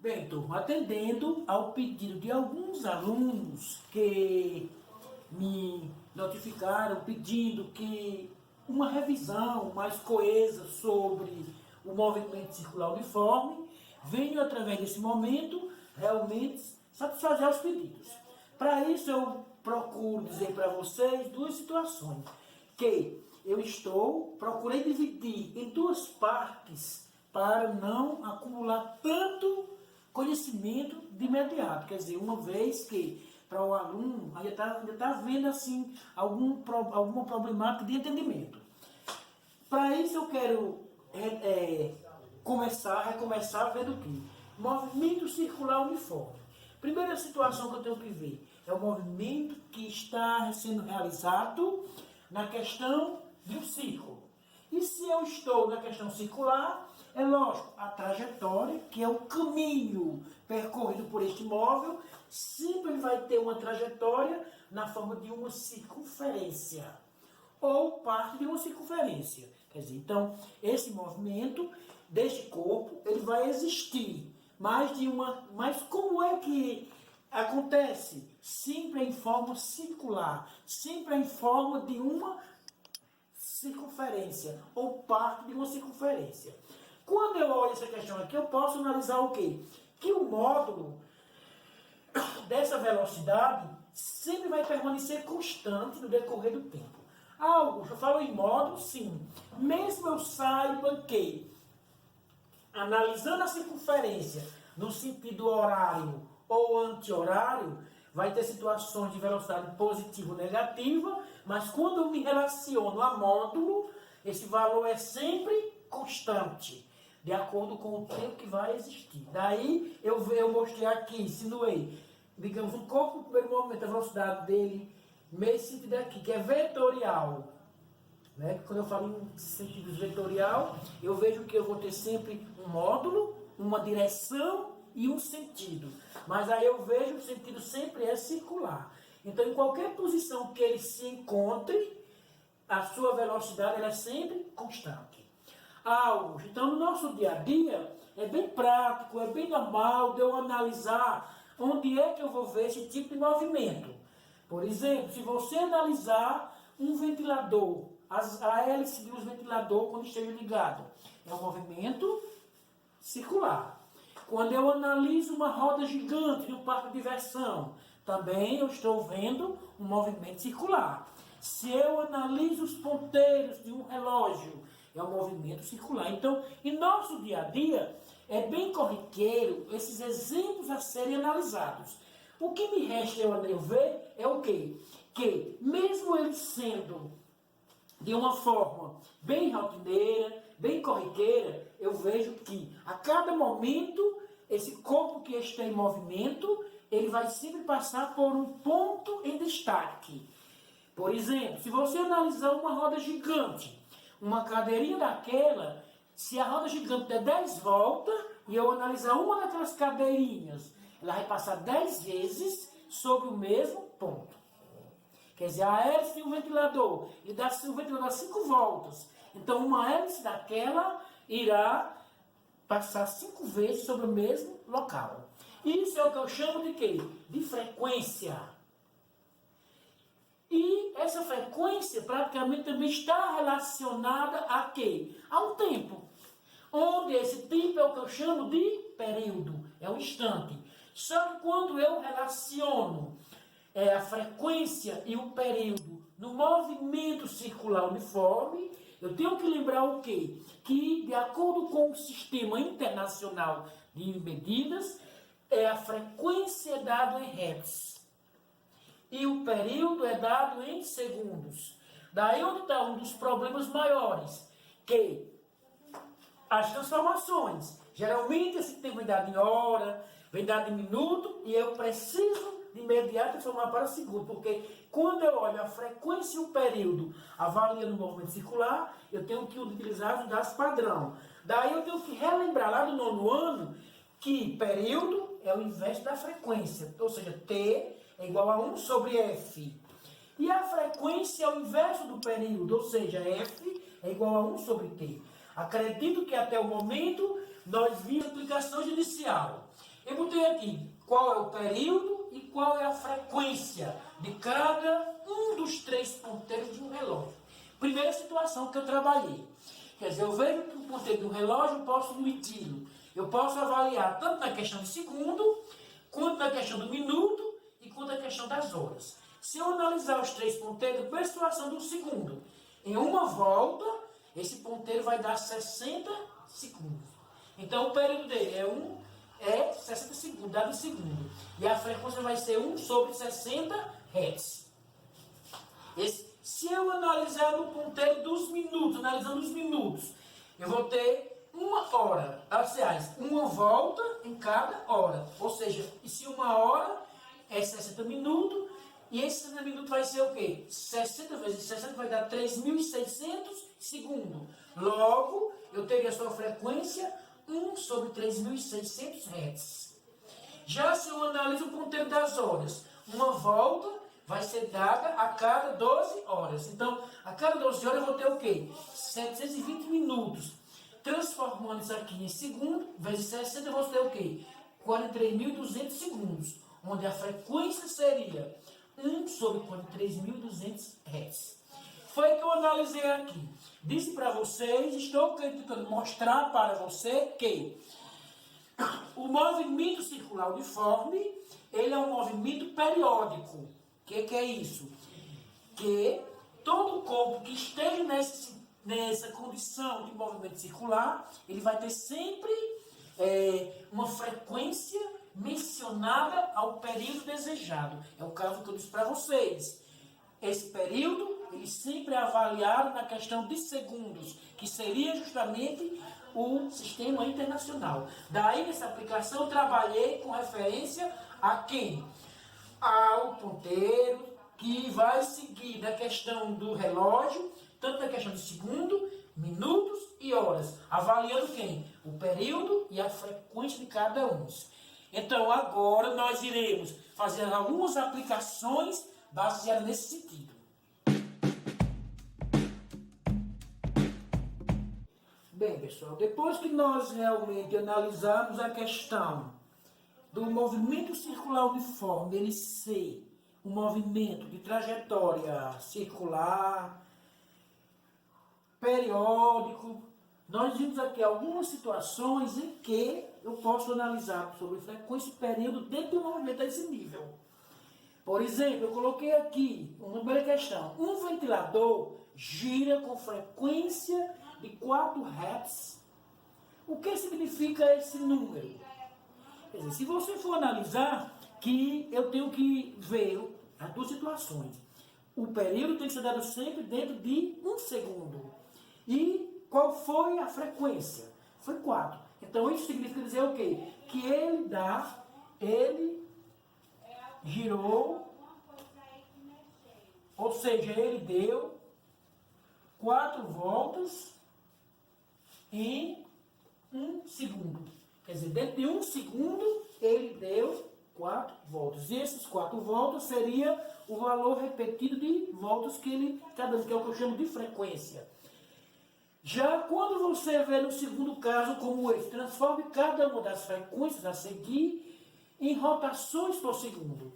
Bem, turma, atendendo ao pedido de alguns alunos que me notificaram pedindo que uma revisão mais coesa sobre o movimento circular uniforme, venho através desse momento realmente satisfazer os pedidos. Para isso eu procuro dizer para vocês duas situações, que procurei dividir em duas partes para não acumular tanto conhecimento de imediato. Quer dizer, uma vez que para o aluno ainda está vendo assim alguma problemática de entendimento. Para isso eu quero recomeçar vendo o que? Movimento circular uniforme. Primeira situação que eu tenho que ver é o movimento que está sendo realizado na questão de um círculo. E se eu estou na questão circular, é lógico, a trajetória, que é o caminho percorrido por este móvel, sempre ele vai ter uma trajetória na forma de uma circunferência, ou parte de uma circunferência. Quer dizer, então, esse movimento deste corpo, ele vai existir, mas como é que acontece? Sempre em forma circular, sempre em forma de uma circunferência, ou parte de uma circunferência. Quando eu olho essa questão aqui, eu posso analisar o quê? Que o módulo dessa velocidade sempre vai permanecer constante no decorrer do tempo. Augusto, eu falo em módulo, sim. Mesmo eu saiba que, analisando a circunferência no sentido horário ou anti-horário, vai ter situações de velocidade positiva ou negativa, mas quando eu me relaciono a módulo, esse valor é sempre constante, de acordo com o tempo que vai existir. Daí eu mostrei aqui, insinuei, digamos, um corpo no primeiro momento, a velocidade dele, meio sentido aqui, que é vetorial. Né? Quando eu falo em sentido vetorial, eu vejo que eu vou ter sempre um módulo, uma direção e um sentido. Mas aí eu vejo que o sentido sempre é circular. Então, em qualquer posição que ele se encontre, a sua velocidade ela é sempre constante. Então, no nosso dia a dia, é bem prático, é bem normal de eu analisar onde é que eu vou ver esse tipo de movimento. Por exemplo, se você analisar um ventilador, a hélice de um ventilador quando esteja ligado, é um movimento circular. Quando eu analiso uma roda gigante no parque de diversão, também eu estou vendo um movimento circular. Se eu analiso os ponteiros de um relógio, é um movimento circular. Então, em nosso dia a dia, é bem corriqueiro esses exemplos a serem analisados. O que me resta eu ver é o quê? Que, mesmo ele sendo de uma forma bem rotineira, bem corriqueira, eu vejo que a cada momento, esse corpo que está em movimento, ele vai sempre passar por um ponto em destaque. Por exemplo, se você analisar uma roda gigante, uma cadeirinha daquela, se a roda gigante der 10 voltas, e eu analisar uma daquelas cadeirinhas, ela vai passar 10 vezes sobre o mesmo ponto. Quer dizer, a hélice de um ventilador, ele dá o ventilador 5 voltas. Então, uma hélice daquela irá passar 5 vezes sobre o mesmo local. Isso é o que eu chamo de quê? De frequência. E essa frequência praticamente também está relacionada a quê? A um tempo. Onde esse tempo é o que eu chamo de período. É um instante. Só que quando eu relaciono a frequência e o período no movimento circular uniforme, eu tenho que lembrar o quê? Que, de acordo com o sistema internacional de medidas, a frequência é dada em hertz. E o período é dado em segundos. Daí onde está um dos problemas maiores, que as transformações, geralmente esse tempo vem dado em hora, vem dado em minuto, e eu preciso de imediato transformar para segundo, porque quando eu olho a frequência e o período avaliando o movimento circular, eu tenho que utilizar os dados padrão. Daí eu tenho que relembrar lá do 9º ano que período é o inverso da frequência, ou seja, T é igual a 1 sobre F. E a frequência é o inverso do período, ou seja, F é igual a 1 sobre T. Acredito que até o momento nós vimos a aplicação judicial. Eu botei aqui qual é o período e qual é a frequência de cada um dos 3 ponteiros de um relógio. Primeira situação que eu trabalhei. Quer dizer, eu vejo que o ponteiro do relógio, eu posso medi-lo. Eu posso avaliar tanto na questão de segundo, quanto na questão do minuto e quanto na questão das horas. Se eu analisar os 3 ponteiros, primeira situação do segundo, em uma volta, esse ponteiro vai dar 60 segundos. Então, o período dele é 60 segundos, dado em segundo. E a frequência vai ser 1 sobre 60 Hz. Se eu analisar no ponteiro dos minutos, analisando os minutos, eu vou ter 1 hora, aliás, 1 volta em cada hora. Ou seja, se 1 hora é 60 minutos, e esse 60 minutos vai ser o quê? 60 vezes 60 vai dar 3.600 segundos. Logo, eu teria a sua frequência 1 sobre 3.600 Hz. Já se eu analiso o ponteiro das horas, uma volta vai ser dada a cada 12 horas. Então, a cada 12 horas eu vou ter o quê? 720 minutos. Transformando isso aqui em segundo, vezes 60, eu vou ter o quê? 43.200 segundos. Onde a frequência seria 1 sobre 43.200 Hz. Foi que eu analisei aqui. Disse para vocês, estou tentando mostrar para você que o movimento circular uniforme, ele é um movimento periódico. O que é isso? Que todo corpo que esteja nessa condição de movimento circular, ele vai ter sempre uma frequência mencionada ao período desejado. É o caso que eu disse para vocês. Esse período, ele sempre é avaliado na questão de segundos, que seria justamente o sistema internacional. Daí, nessa aplicação, eu trabalhei com referência a quem? Ao ponteiro, que vai seguir na questão do relógio, tanto na questão de segundo, minutos e horas, avaliando quem? O período e a frequência de cada um. Então, agora nós iremos fazer algumas aplicações baseadas nesse sentido. Bem, pessoal, depois que nós realmente analisarmos a questão do movimento circular uniforme, ele ser um movimento de trajetória circular, periódico, nós vimos aqui algumas situações em que eu posso analisar sobre frequência e período dentro do movimento a esse nível. Por exemplo, eu coloquei aqui uma primeira questão. Um ventilador gira com frequência de 4 Hz. O que significa esse número? Quer dizer, se você for analisar, que eu tenho que ver as duas situações. O período tem que ser dado sempre dentro de 1 segundo. E qual foi a frequência? Foi 4. Então isso significa dizer o quê? Que ele girou, ou seja, ele deu 4 voltas em 1 segundo. Quer dizer, dentro de 1 segundo, ele deu 4 voltas. E esses 4 voltas seria o valor repetido de voltas que ele está dando, que é o que eu chamo de frequência. Já quando você vê no segundo caso como esse, transforme cada uma das frequências a seguir em rotações por segundo.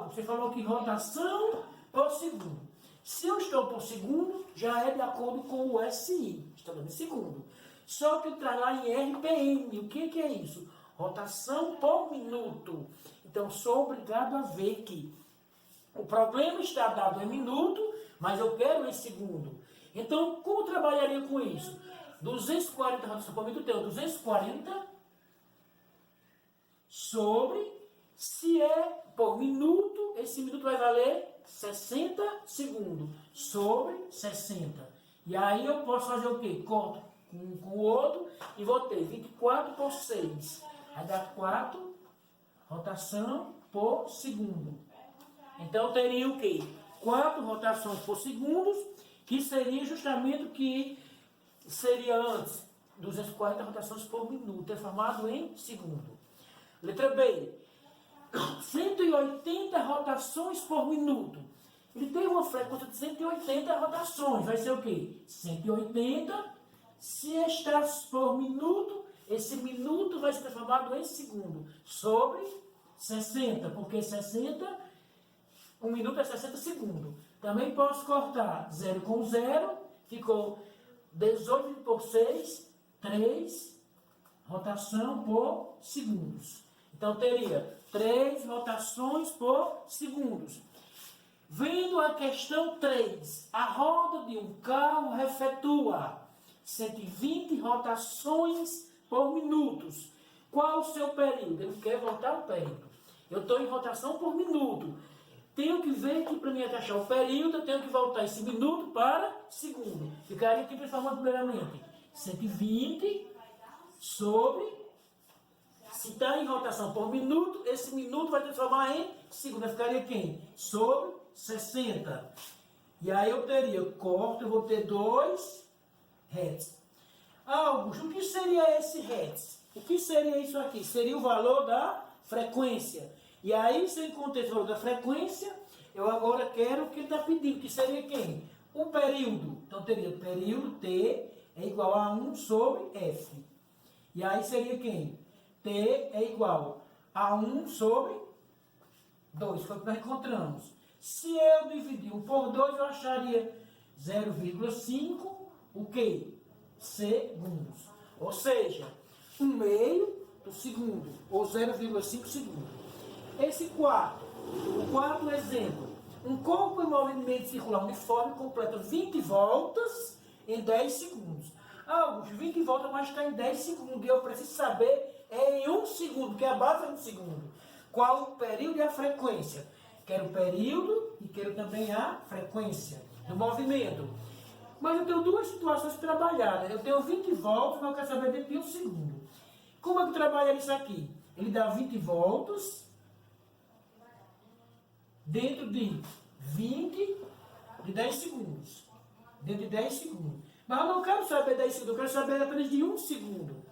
Você falou que rotação por segundo. Se eu estou por segundo, já é de acordo com o SI, está dando em segundo. Só que está lá em RPM. O que é isso? Rotação por minuto. Então, sou obrigado a ver que o problema está dado em minuto, mas eu quero em segundo. Então, como trabalharia com isso? 240 rotações por minuto, eu tenho 240 sobre, se é por minuto, esse minuto vai valer 60 segundos, sobre 60. E aí eu posso fazer o quê? Corto com o outro e vou ter 24 por 6. Vai dar 4 rotação por segundo. Então, teria o quê? 4 rotações por segundo, que seria justamente o que seria antes, 240 rotações por minuto, transformado em segundo. Letra B, 180 rotações por minuto. Ele tem uma frequência de 180 rotações, vai ser o quê? 180 sextas por minuto, esse minuto vai ser transformado em segundo, sobre 60, porque 60, 1 minuto é 60 segundos. Também posso cortar 0 com 0, ficou 18 por 6, 3 rotação por segundos. Então, teria 3 rotações por segundos. Vendo a questão 3, a roda de um carro efetua 120 rotações por minutos. Qual o seu período? Ele quer voltar o período. Eu estou em rotação por minuto. Tenho que ver que para mim achar o período, eu tenho que voltar esse minuto para segundo. Ficaria aqui transformando primeiramente 120 sobre... Se está em rotação por minuto, esse minuto vai transformar em segundo. Ficaria quem? Sobre 60. E aí eu teria, corto, eu vou ter 2 Hz. Augusto, o que seria esse Hz? O que seria isso aqui? Seria o valor da frequência. E aí, se eu encontrei o valor da frequência, eu agora quero o que ele está pedindo, que seria quem? O período. Então, teria o período T é igual a 1 sobre F. E aí seria quem? T é igual a 1 sobre 2, foi o que nós encontramos. Se eu dividir 1 por 2, eu acharia 0,5, o quê? Segundos. Ou seja, 1/2 do segundo, ou 0,5 segundos. Esse o quarto exemplo. Um corpo em movimento circular uniforme completa 20 voltas em 10 segundos. Augusto, 20 voltas, mas está em 10 segundos. E eu preciso saber em 1 segundo, que a base é 1 segundo. Qual o período e a frequência? Quero o período e quero também a frequência do movimento. Mas eu tenho duas situações trabalhadas. Eu tenho 20 voltas, mas eu quero saber dentro de 1 segundo. Como é que trabalha isso aqui? Ele dá 20 voltas dentro de 20 de 10 segundos. Dentro de 10 segundos. Mas eu não quero saber 10 segundos, eu quero saber apenas de 1 segundo.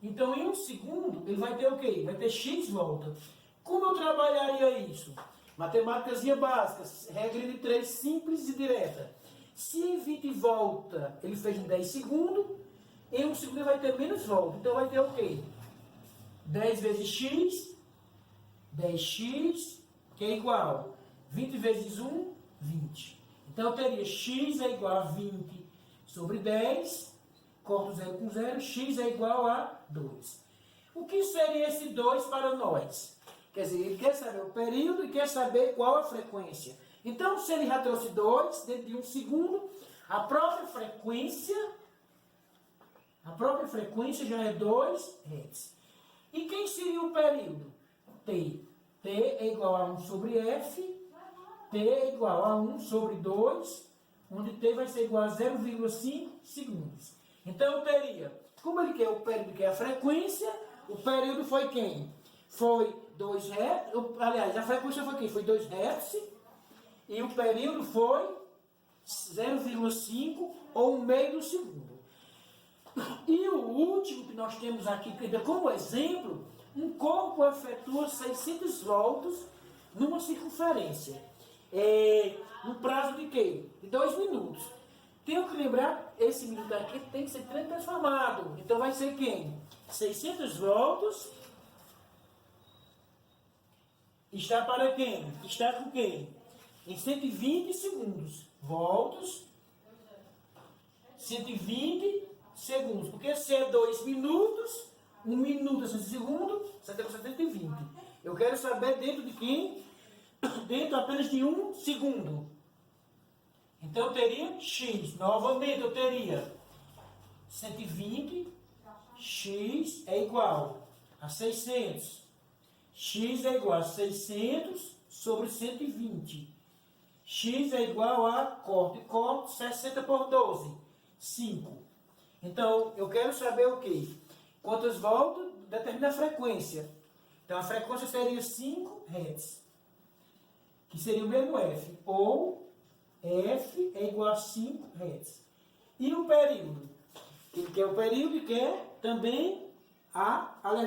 Então, em 1 segundo, ele vai ter o quê? Vai ter X voltas. Como eu trabalharia isso? Matemáticazinha básica, regra de 3 simples e direta. Se em 20 voltas ele fez em 10 segundos, em 1 segundo ele vai ter menos voltas. Então vai ter o quê? 10 vezes x, 10x, que é igual 20 vezes 1, 20. Então eu teria x é igual a 20 sobre 10, corto 0 com 0, x é igual a 2. O que seria esse 2 para nós? Quer dizer, ele quer saber o período e quer saber qual a frequência. Então, se ele já trouxe 2 dentro de 1 segundo, a própria frequência já é 2 Hz. E quem seria o período? T. T é igual a 1 sobre F. T é igual a 1 sobre 2, onde T vai ser igual a 0,5 segundos. Então, eu teria, como ele quer o período, que é a frequência, o período foi quem? Foi 2 Hz, aliás, a frequência foi quem? Foi 2 Hz, e o período foi 0,5 ou 1/2 do segundo. E o último que nós temos aqui, como exemplo, um corpo efetua 600 voltas numa circunferência. No prazo de quê? De 2 minutos. Tenho que lembrar, esse minuto aqui tem que ser transformado. Então vai ser quem? 600 voltas está para quem? Está com quem? Em 120 segundos. Voltas, 120 segundos. Porque se é 2 minutos, 1 minuto é 100 segundos, 120. Eu quero saber dentro de quem? Dentro apenas de 1 segundo. Então eu teria x. Novamente eu teria 120. X é igual a 600. X é igual a 600 sobre 120. X é igual a, corte, 60 por 12. 5. Então, eu quero saber o quê? Quantas voltas determina a frequência. Então, a frequência seria 5 Hz. Que seria o mesmo F. Ou F é igual a 5 Hz. E o período? Ele quer o período e quer também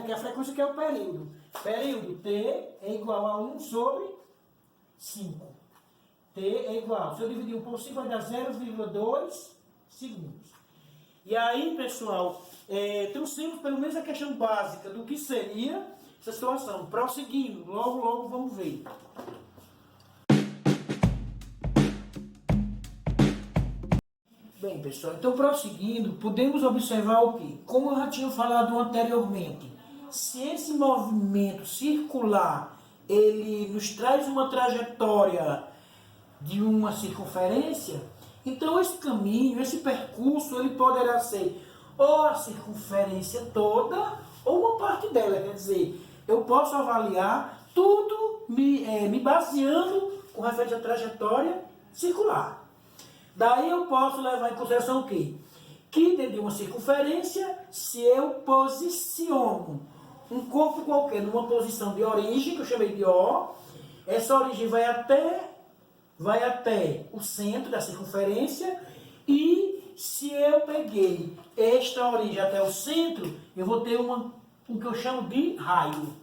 que a frequência que é o período. Período T é igual a 1 sobre 5. T é igual, se eu dividir 1 por 5 vai dar 0,2 segundos. E aí, pessoal, trouxemos pelo menos a questão básica do que seria essa situação. Prosseguindo, logo vamos ver. Bem, pessoal, então prosseguindo, podemos observar o quê? Como eu já tinha falado anteriormente, se esse movimento circular, ele nos traz uma trajetória de uma circunferência, então esse caminho, esse percurso, ele poderá ser ou a circunferência toda ou uma parte dela. Quer dizer, eu posso avaliar tudo me baseando com referência à trajetória circular. Daí eu posso levar em consideração o quê? Que dentro de uma circunferência, se eu posiciono um corpo qualquer numa posição de origem, que eu chamei de O, essa origem vai até o centro da circunferência, e se eu peguei esta origem até o centro, eu vou ter o que eu chamo de raio.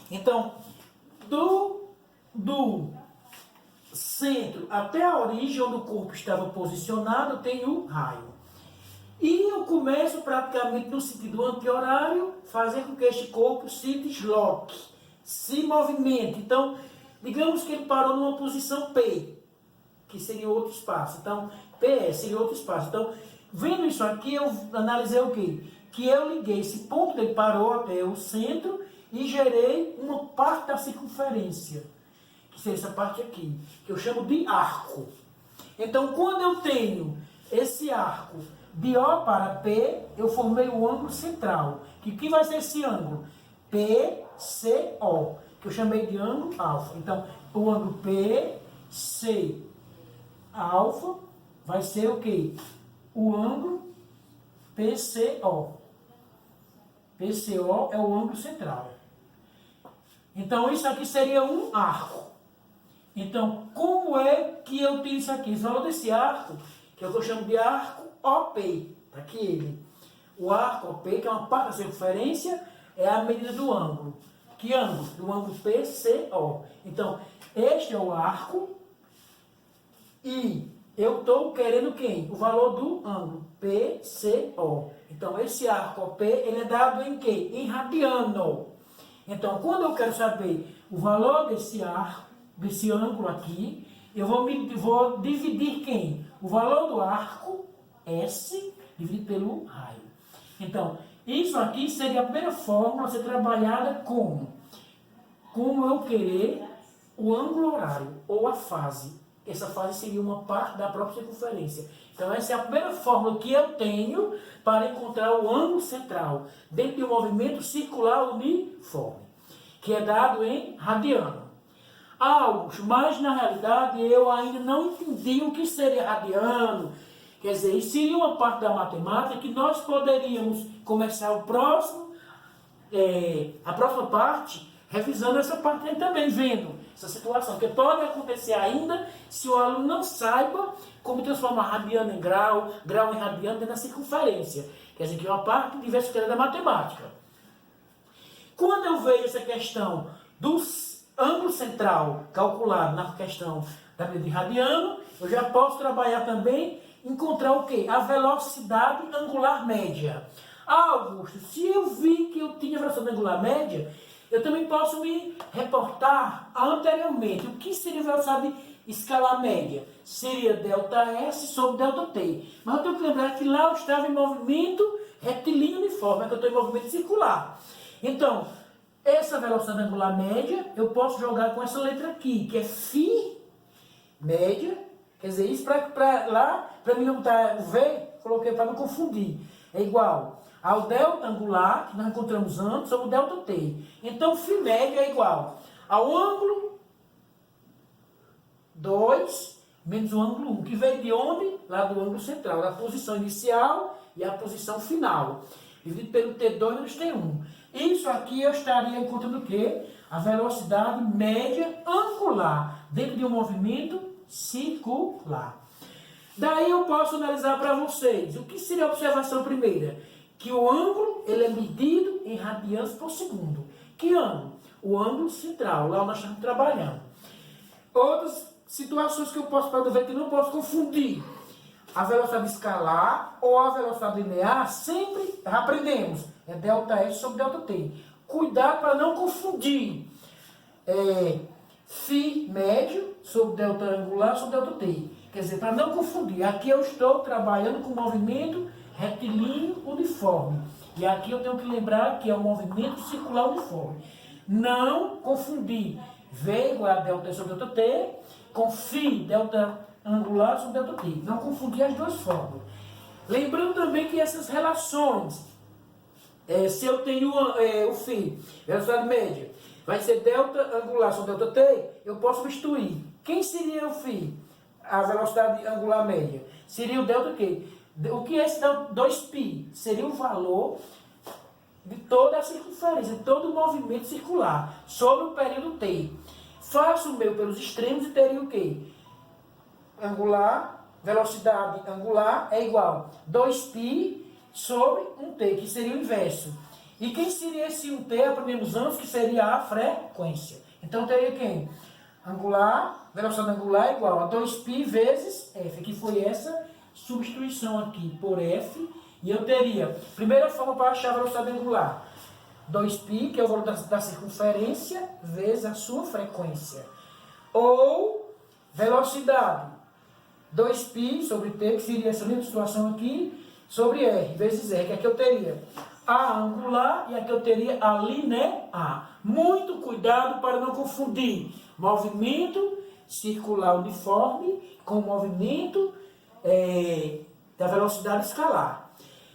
Então, do centro até a origem onde o corpo estava posicionado, tem o raio. E eu começo praticamente no sentido anti-horário, fazer com que este corpo se desloque, se movimente. Então, digamos que ele parou numa posição P, que seria outro espaço. Então, PS seria outro espaço. Então, vendo isso aqui, eu analisei o quê? Que eu liguei esse ponto dele parou até o centro e gerei uma parte da circunferência, que seria essa parte aqui, que eu chamo de arco. Então, quando eu tenho esse arco de O para P, eu formei o ângulo central. Que vai ser esse ângulo? PCO, que eu chamei de ângulo alfa. Então, o ângulo PC alfa vai ser o quê? O ângulo PCO. PCO é o ângulo central. Então, isso aqui seria um arco. Então, como é que eu tiro isso aqui? Esse valor desse arco, que é o que eu chamo de arco OP. Está aqui ele. O arco OP, que é uma parte da circunferência, é a medida do ângulo. Que ângulo? Do ângulo PCO. Então, este é o arco e eu estou querendo quem? O valor do ângulo PCO. Então, esse arco OP, ele é dado em quê? Em radiano. Então, quando eu quero saber o valor desse arco, desse ângulo aqui, eu vou dividir quem? O valor do arco, S, dividido pelo raio. Então, isso aqui seria a primeira fórmula a ser trabalhada como eu querer o ângulo horário, ou a fase. Essa fase seria uma parte da própria circunferência. Então, essa é a primeira fórmula que eu tenho para encontrar o ângulo central dentro de um movimento circular uniforme, que é dado em radiano. Mas na realidade eu ainda não entendi o que seria radiano. Quer dizer, isso seria uma parte da matemática que nós poderíamos começar a próxima parte, revisando essa parte aí também, vendo essa situação, que pode acontecer ainda se o aluno não saiba como transformar radiano em grau, grau em radiano dentro da circunferência. Quer dizer, que é uma parte diversa da matemática. Quando eu vejo essa questão do ângulo central calculado na questão da medida de radiano, eu já posso trabalhar também, encontrar o quê? A velocidade angular média. Augusto, se eu vi que eu tinha velocidade angular média, eu também posso me reportar anteriormente. O que seria velocidade escalar média? Seria ΔS sobre ΔT. Mas eu tenho que lembrar que lá eu estava em movimento retilíneo uniforme, é que eu estou em movimento circular. Então, essa velocidade angular média, eu posso jogar com essa letra aqui, que é φ média. Quer dizer, isso para mim não botar o V, coloquei para não confundir. É igual ao delta angular, que nós encontramos antes, sobre o ΔT. Então, φ média é igual ao ângulo 2 menos o ângulo 1, que veio de onde? Lá do ângulo central, da posição inicial e a posição final. Dividido pelo T2 menos T1. Isso aqui eu estaria encontrando o quê? A velocidade média angular dentro de um movimento circular. Daí eu posso analisar para vocês o que seria a observação primeira. Que o ângulo ele é medido em radianos por segundo. Que ângulo? O ângulo central, lá onde nós estamos trabalhando. Outras situações que eu posso ver que não posso confundir. A velocidade escalar ou a velocidade linear, sempre aprendemos. É ΔS sobre ΔT. Cuidado para não confundir. Φ médio sobre delta angular sobre delta t. Quer dizer, para não confundir, aqui eu estou trabalhando com movimento retilíneo uniforme. E aqui eu tenho que lembrar que é um movimento circular uniforme. Não confundir V igual a delta sobre delta t com Φ delta angular sobre delta t. Não confundir as duas fórmulas. Lembrando também que essas relações, se eu tenho o φ, velocidade média, vai ser delta angular sobre delta t, eu posso substituir. Quem seria o φ? A velocidade angular média. Seria o delta o quê? O que é esse 2π? Seria o valor de toda a circunferência, de todo o movimento circular, sobre o período t. Faço o meu pelos extremos e teria o quê? Angular, velocidade angular é igual a 2π sobre 1t, que seria o inverso. E quem seria esse 1t? Aprendemos antes que seria a frequência. Então teria quem? Angular, velocidade angular é igual a 2π vezes f, que foi essa substituição aqui por f. E eu teria, primeira forma para achar a velocidade angular, 2π, que é o valor da circunferência, vezes a sua frequência. Ou velocidade, 2π sobre t, que seria essa mesma situação aqui, sobre r, vezes r, que aqui eu teria a angular e aqui eu teria a linear. Muito cuidado para não confundir movimento circular uniforme com movimento da velocidade escalar.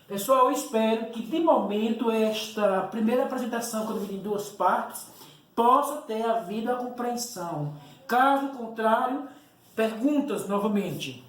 Pessoal, eu espero que de momento esta primeira apresentação, que eu dividi em duas partes, possa ter havido a compreensão. Caso contrário, perguntas novamente.